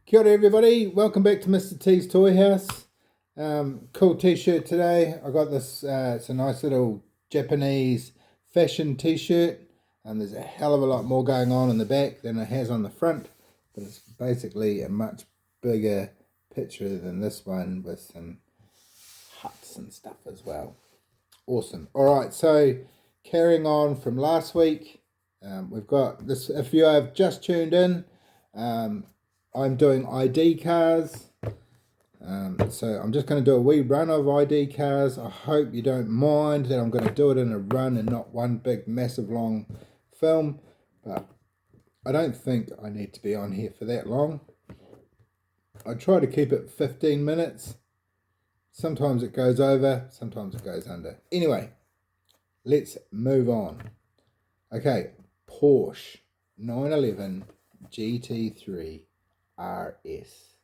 Kia ora everybody, welcome back to Mr. T's Toy House. Cool t-shirt today. I got this, it's a nice little Japanese fashion t-shirt. There's a hell of a lot more going on in the back than it has on the front. But it's basically a much bigger picture than this one with some huts and stuff as well. Awesome. Alright, so carrying on from last week, we've got this, if you have just tuned in, I'm doing ID cars. So I'm just going to do a wee run of ID cars. I hope you don't mind that I'm going to do it in a run and not one big massive long film. But I don't think I need to be on here for that long. I try to keep it 15 minutes. Sometimes it goes over, sometimes it goes under. Anyway, let's move on. Okay, Porsche 911 GT3 RS.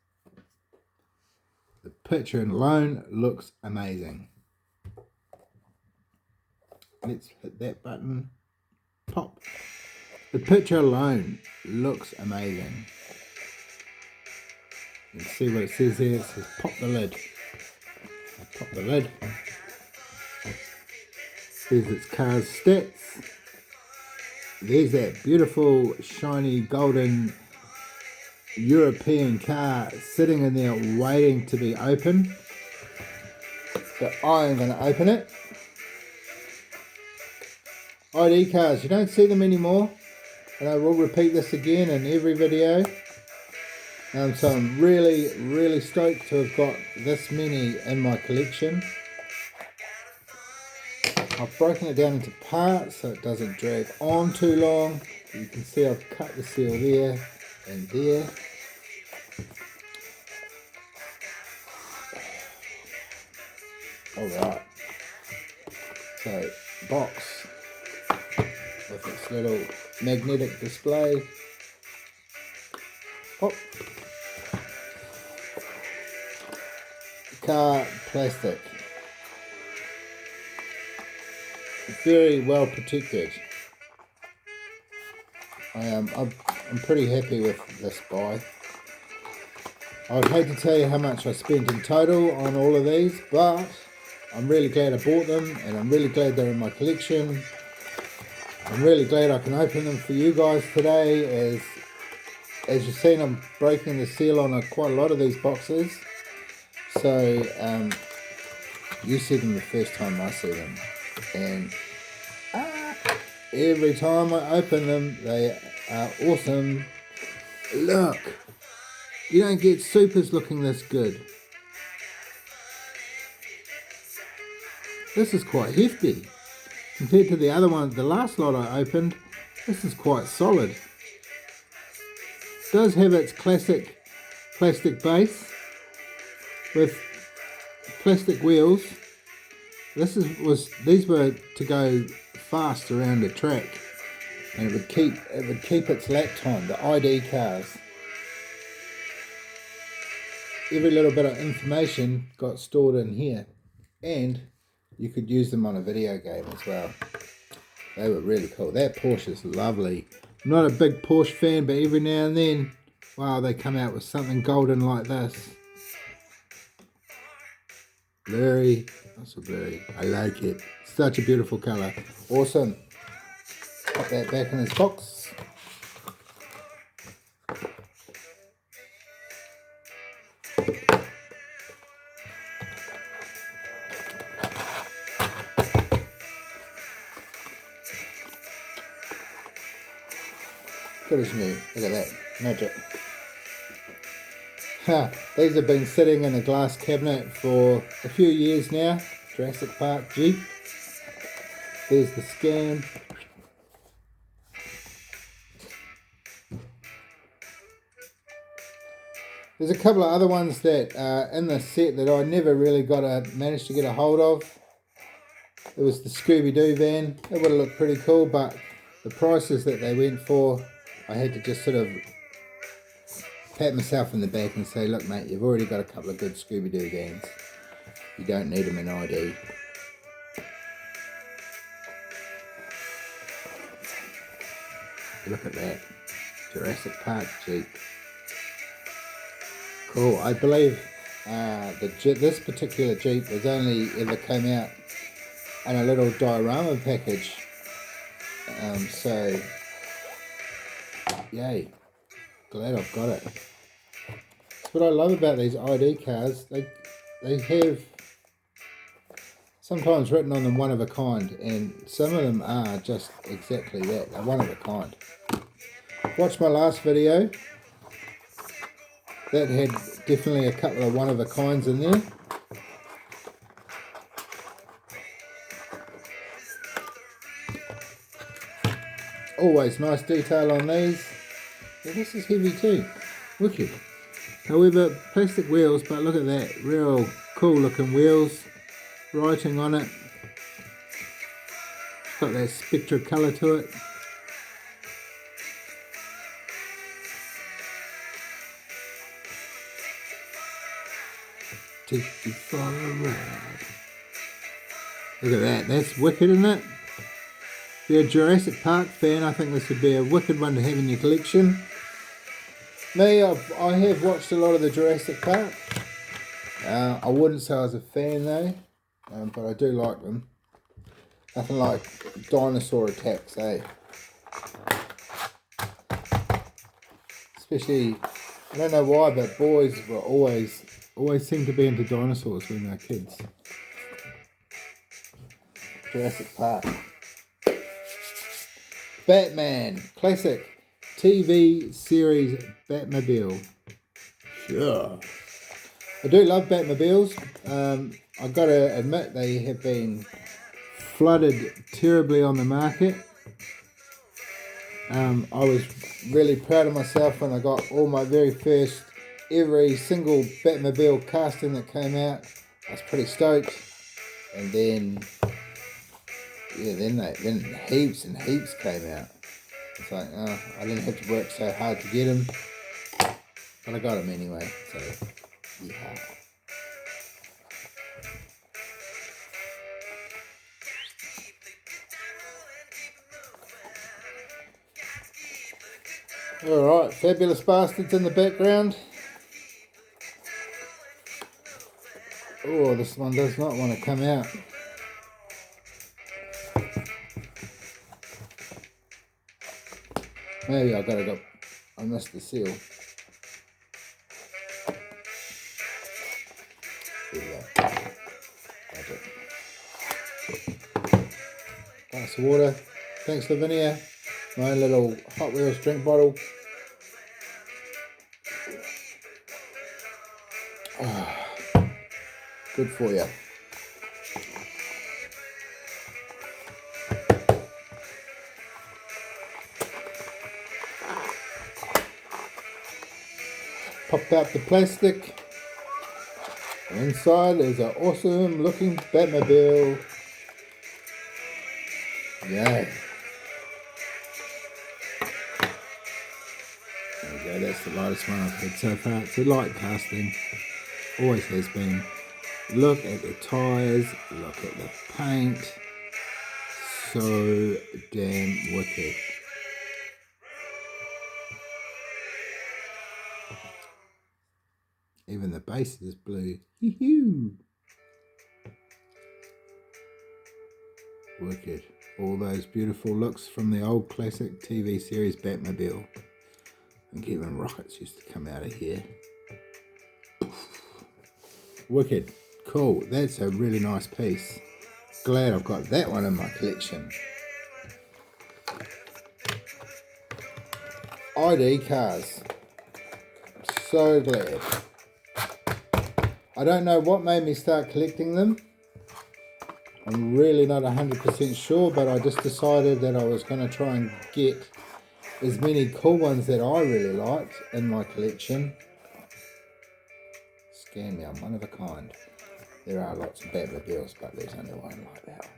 The picture alone looks amazing. Let's hit that button. Pop. The picture alone looks amazing. You can see what it says here. It says pop the lid. I pop the lid. There's its car's stats. There's that beautiful shiny golden European car sitting in there waiting to be opened. So I am going to open it. ID cars, you don't see them anymore, and I will repeat this again in every video. So I'm really stoked to have got this many in my collection. I've broken it down into parts so it doesn't drag on too long. You can see I've cut the seal there and there. Alright, so box with its little magnetic display. Pop. Car plastic. Very well protected. I'm pretty happy with this buy. I would hate to tell you how much I spent in total on all of these, but I'm really glad I bought them, and I'm really glad they're in my collection. I'm really glad I can open them for you guys today. As you've seen, I'm breaking the seal on quite a lot of these boxes. So you see them the first time I see them, and every time I open them, they are awesome. Look, you don't get supers looking this good. This is quite hefty. Compared to the other one, the last lot I opened, this is quite solid. It does have its classic plastic base with plastic wheels. These were to go fast around the track, and it would keep its lap time. The ID cars. Every little bit of information got stored in here, and you could use them on a video game as well. They were really cool. That Porsche is lovely. I'm not a big Porsche fan, but every now and then, wow, they come out with something golden like this. Blurry, not so blurry. I like it. Such a beautiful colour. Awesome. Pop that back in this box. Good as new. Look at that. Magic. These have been sitting in a glass cabinet for a few years now. Jurassic Park Jeep. There's the scan. There's a couple of other ones that are in the set that I never really managed to get a hold of. It was the Scooby-Doo van. It would have looked pretty cool, but the prices that they went for, I had to just sort of pat myself in the back and say, look mate, you've already got a couple of good Scooby-Doo vans. You don't need them in ID. Look at that. Jurassic Park Jeep. Cool. I believe this particular Jeep has only ever came out in a little diorama package. So, yay. Glad I've got it. That's what I love about these ID cars. They have sometimes written on them one of a kind, and some of them are just exactly that. They're one of a kind. Watch my last video. That had definitely a couple of one of a kinds in there. Always nice detail on these. Yeah, this is heavy too. Wicked. However, plastic wheels, but look at that. Real cool looking wheels. Writing on it. Got that spectra colour to it. Take you for a ride. Look at that. That's wicked, isn't it? If you're a Jurassic Park fan, I think this would be a wicked one to have in your collection. Me, I have watched a lot of the Jurassic Park. I wouldn't say I was a fan though, but I do like them. Nothing like dinosaur attacks, eh? Especially, I don't know why, but boys were always seem to be into dinosaurs when they were kids. Jurassic Park. Batman, classic TV series Batmobile. Sure. I do love Batmobiles. I've got to admit they have been flooded terribly on the market. I was really proud of myself when I got all my every single Batmobile casting that came out. I was pretty stoked. And then, yeah, then heaps and heaps came out. It's like, I didn't have to work so hard to get them, but I got them anyway. So, yeah. Alright, Fabulous Bastards in the background. Oh, this one does not want to come out. Maybe I missed the seal. There we go. Glass of water. Thanks, Lavinia. My own little Hot Wheels drink bottle. Oh, good for you. Popped out the plastic. Inside is an awesome looking Batmobile. Yay. There we go, that's the lightest one I've had so far. It's a light casting. Always has been. Look at the tyres, look at the paint. So damn wicked. Even the base is blue. Hee-hoo. Wicked. All those beautiful looks from the old classic TV series Batmobile. And even rockets used to come out of here. Wicked. Cool. That's a really nice piece. Glad I've got that one in my collection. ID cars. So glad. I don't know what made me start collecting them. I'm really not 100% sure, but I just decided that I was going to try and get as many cool ones that I really liked in my collection. Scan me, I'm one of a kind. There are lots of Batmobiles, but there's only one like that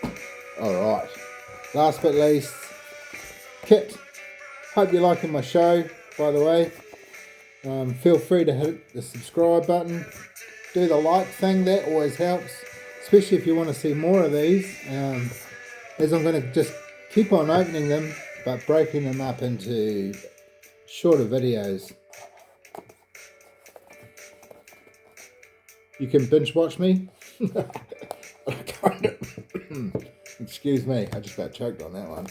one. Alright, last but least, Kit. Hope you're liking my show, by the way. Feel free to hit the subscribe button. Do the like thing, that always helps. Especially if you want to see more of these. As I'm going to just keep on opening them, but breaking them up into shorter videos. You can binge watch me. Excuse me, I just about choked on that one.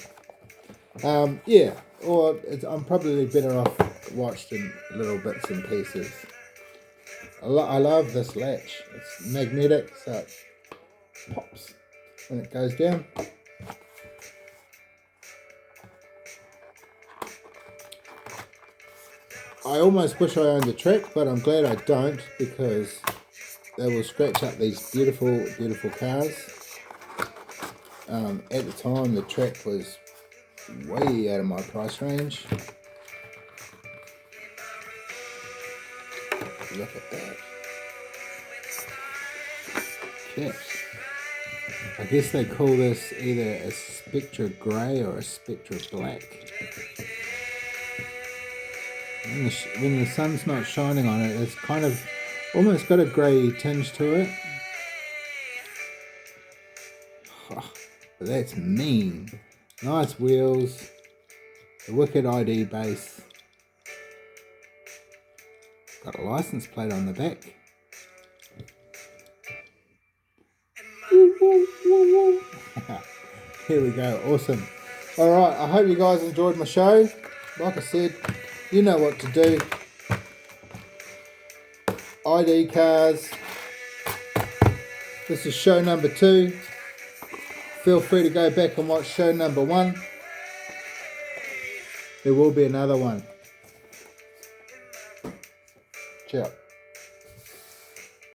Yeah, or I'm probably better off watched in little bits and pieces. I love this latch. It's magnetic, so it pops when it goes down. I almost wish I owned the track, but I'm glad I don't, because they will scratch up these beautiful, beautiful cars. At the time, the track was way out of my price range. Look at that. Caps. I guess they call this either a Spectra Grey or a Spectra Black. When the sun's not shining on it, it's kind of almost got a grey tinge to it. Oh, but that's mean. Nice wheels. The wicked ID base. Got a license plate on the back. Here we go, awesome. Alright, I hope you guys enjoyed my show. Like I said, you know what to do. ID cars. This is show number 2. Feel free to go back and watch show number 1. There will be another one. Ciao.